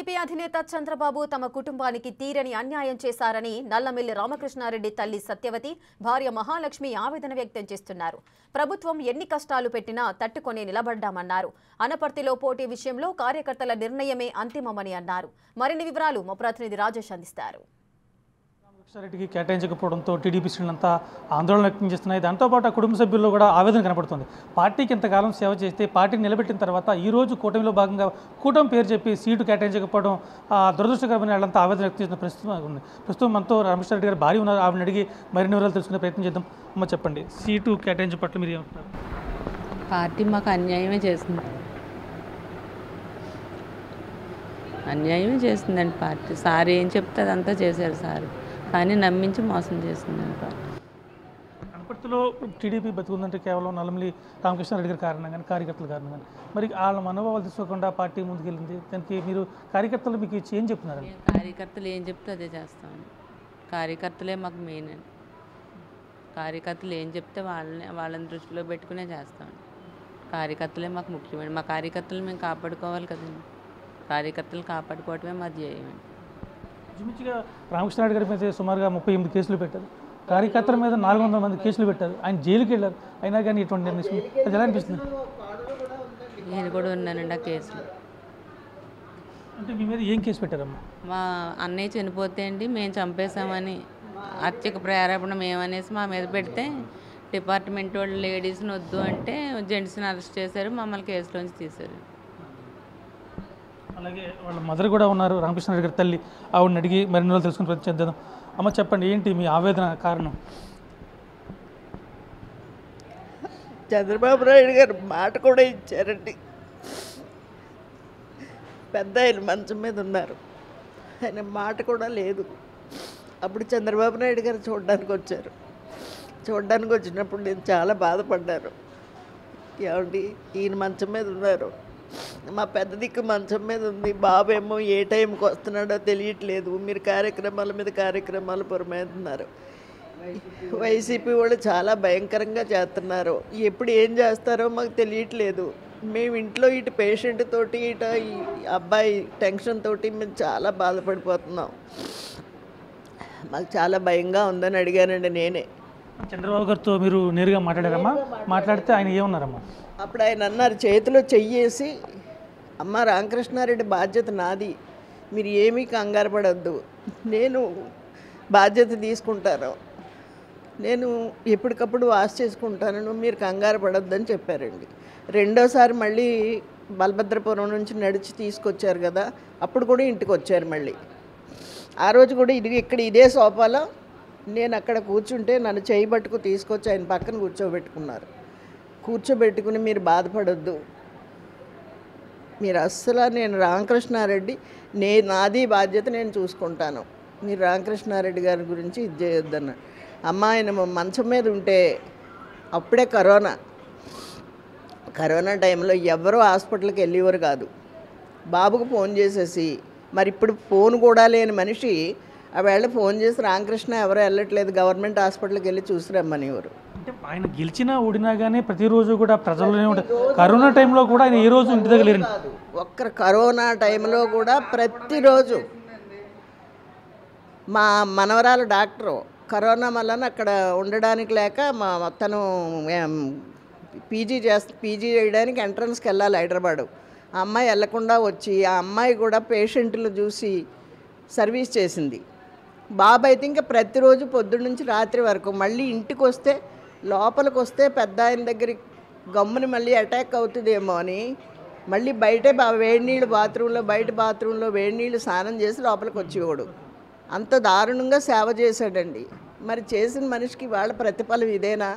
TDP అధినేత చంద్రబాబు తమ కుటుంబానికి తీరని అన్యాయం చేశారని నల్లమిల్లి రామకృష్ణారెడ్డి తల్లి సత్యవతి, భార్య మహాలక్ష్మి ఆవేదన వ్యక్తం చేస్తున్నారు. ప్రభుత్వం ఎన్ని కష్టాలు పెట్టినా తట్టుకొని నిలబడ్డామన్నారు. అనపర్తిలో పోటీ విషయంలో కార్యకర్తల నిర్ణయమే అంతిమమని అన్నారు. మరిన్ని వివరాలు మా ప్రతినిధి రాజేష్ అందిస్తారు. రెడ్డికి కేటాయించకపోవడంతో టీడీపీ శ్రేణులంతా ఆందోళన వ్యక్తం చేస్తున్నాయి. దాంతోపాటు ఆ కుటుంబ సభ్యుల్లో కూడా ఆవేదన కనపడుతుంది. పార్టీకి ఇంతకాలం సేవ చేస్తే పార్టీని నిలబెట్టిన తర్వాత ఈరోజు కూటమిలో భాగంగా కూటమి పేరు చెప్పి సీటు కేటాయించకపోవడం దురదృష్టకరమైన వాళ్ళంతా ఆవేదన వ్యక్తం చేసిన ప్రస్తుతం మనతో రామకృష్ణారెడ్డి గారు భార్య ఉన్నారు. ఆవిడని అడిగి మరిన్ని వివరాలు తెలుసుకునే ప్రయత్నం చేద్దాం. అమ్మ చెప్పండి, సీటు కేటాయించే పట్ల మీరు ఏమంటున్నారు? పార్టీ మాకు అన్యాయమే చేస్తుందండి పార్టీ. సార్ ఏం చెప్తే అదంతా చేశారు సార్, కానీ నమ్మించి మోసం చేస్తుందండి పార్టీ. అనపర్తిలో టీడీపీ బతుకుందంటే కేవలం నల్లమిల్లి రామకృష్ణారెడ్డి గారి కారణంగా, కార్యకర్తల కారణంగా. మరి వాళ్ళ మనోభావాలు తీసుకోకుండా పార్టీ ముందుకెళ్ళింది. దానికి మీరు కార్యకర్తలు మీకు ఏం చెప్తున్నారండి? కార్యకర్తలు ఏం చెప్తే అదే చేస్తామండి. కార్యకర్తలే మాకు మెయిన్ అండి. కార్యకర్తలు ఏం చెప్తే వాళ్ళని దృష్టిలో పెట్టుకునే చేస్తామండి. కార్యకర్తలే మాకు ముఖ్యమండి. మా కార్యకర్తలు మేము కాపాడుకోవాలి కదండి. కార్యకర్తలు కాపాడుకోవటమే మా ధ్యేయమండి. ఇంచుమించుగా రామకృష్ణారెడ్డి గారి మీద సుమారుగా 38 కేసులు పెట్టారు. కార్యకర్తల మీద 400 మంది కేసులు పెట్టారు. ఆయన జైలుకి వెళ్ళారు. అయినా కానీ ఇటువంటి నిర్ణయం అది ఎలా అనిపిస్తుంది? నేను కూడా ఉన్నానండి ఆ కేసులో. అంటే మీ మీద ఏం కేసు పెట్టారమ్మా? మా అన్నయ్య చనిపోతే అండి మేము చంపేశామని హత్యకు ప్రేరేపణ మేమనేసి మా మీద పెడితే డిపార్ట్మెంట్ వాళ్ళు లేడీస్ని వద్దు అంటే జెంట్స్ని అరెస్ట్ చేశారు, మమ్మల్ని కేసులోంచి తీశారు. అలాగే వాళ్ళ మదర్ కూడా ఉన్నారు, రామకృష్ణారెడ్డి గారి తల్లి. ఆవిడని అడిగి మరిన్ని రోజులు తెలుసుకుని ప్రయత్నం చేద్దాం. అమ్మ చెప్పండి, ఏంటి మీ ఆవేదన కారణం? చంద్రబాబు నాయుడు గారు మాట కూడా ఇచ్చారండి. పెద్ద ఆయన మంచం మీద ఉన్నారు, ఆయన మాట కూడా లేదు. అప్పుడు చంద్రబాబు నాయుడు గారు చూడడానికి వచ్చినప్పుడు నేను చాలా బాధపడ్డాను. ఏమండి, ఈయన మంచం మీద ఉన్నారు, మా పెద్ద దిక్కు మంచం మీద ఉంది, బాబేమో ఏ టైంకి వస్తున్నాడో తెలియట్లేదు, మీరు కార్యక్రమాల మీద కార్యక్రమాలు పురమేస్తున్నారు. వైసీపీ వాళ్ళు చాలా భయంకరంగా చేస్తున్నారు. ఎప్పుడు ఏం చేస్తారో మాకు తెలియట్లేదు. మేము ఇంట్లో ఇటు పేషెంట్ తోటి ఇటు ఈ అబ్బాయి టెన్షన్ తోటి మేము చాలా బాధపడిపోతున్నాం. మాకు చాలా భయంగా ఉందని అడిగానండి నేనే. చంద్రబాబు గారితో మీరు నేరుగా మాట్లాడారమ్మా? మాట్లాడితే ఆయన ఏమన్నారమ్మా? అప్పుడు ఆయన అన్నారు, చేతిలో చెయ్యేసి, అమ్మ రామకృష్ణారెడ్డి బాధ్యత నాది, మీరు ఏమీ కంగారు పడద్దు, నేను బాధ్యత తీసుకుంటాను, నేను ఎప్పటికప్పుడు వాష్ చేసుకుంటాను, మీరు కంగారు పడద్దు అని చెప్పారండి. రెండోసారి మళ్ళీ బలభద్రపురం నుంచి నడిచి తీసుకొచ్చారు కదా, అప్పుడు కూడా ఇంటికి వచ్చారు మళ్ళీ. ఆ రోజు కూడా ఇక్కడ ఇదే సోఫాలో నేను అక్కడ కూర్చుంటే నన్ను చేయి పట్టుకు తీసుకొచ్చి ఆయన పక్కన కూర్చోబెట్టుకుని మీరు బాధపడొద్దు, మీరు అస్సలు, నేను రామకృష్ణారెడ్డి నాది బాధ్యత, నేను చూసుకుంటాను, మీరు రామకృష్ణారెడ్డి గారి గురించి ఇది చేయొద్దన్న. అమ్మ ఆయన మంచం మీద ఉంటే అప్పుడే కరోనా టైంలో ఎవరూ హాస్పిటల్కి వెళ్ళేవారు కాదు. బాబుకు ఫోన్ చేసేసి, మరి ఇప్పుడు ఫోన్ కూడా లేని మనిషి ఆవేళ ఫోన్ చేసి రామకృష్ణ ఎవరో వెళ్ళట్లేదు, గవర్నమెంట్ హాస్పిటల్కి వెళ్ళి చూసిరమ్మనేవారు. అంటే ఆయన గెలిచినా ఓడినా కానీ ప్రతిరోజు కూడా ప్రజల్లోనే ఉంటారు. కరోనా టైంలో కూడా ఆయన ఏ రోజు ఇంటి దగ్గర లేరు. కరోనా టైంలో కూడా ప్రతిరోజు మా మనవరాలు డాక్టరు కరోనా వలన అక్కడ ఉండడానికి లేక తను పీజీ చేయడానికి ఎంట్రన్స్కి వెళ్ళాలి హైదరాబాదు. ఆ అమ్మాయి వెళ్ళకుండా వచ్చి ఆ అమ్మాయి కూడా పేషెంట్లు చూసి సర్వీస్ చేసింది. బాబు అయితే ఇంకా ప్రతిరోజు పొద్దున్న నుంచి రాత్రి వరకు, మళ్ళీ ఇంటికి వస్తే లోపలికి వస్తే పెద్ద ఆయన దగ్గర గమ్ముని మళ్ళీ అటాక్ అవుతుందేమో అని మళ్ళీ బయటే వేడి నీళ్ళు బయట బాత్రూంలో వేడి నీళ్ళు స్నానం చేసి లోపలికి వచ్చేవాడు. అంత దారుణంగా సేవ చేశాడండి. మరి చేసిన మనిషికి వాళ్ళ ప్రతిఫలం ఇదేనా?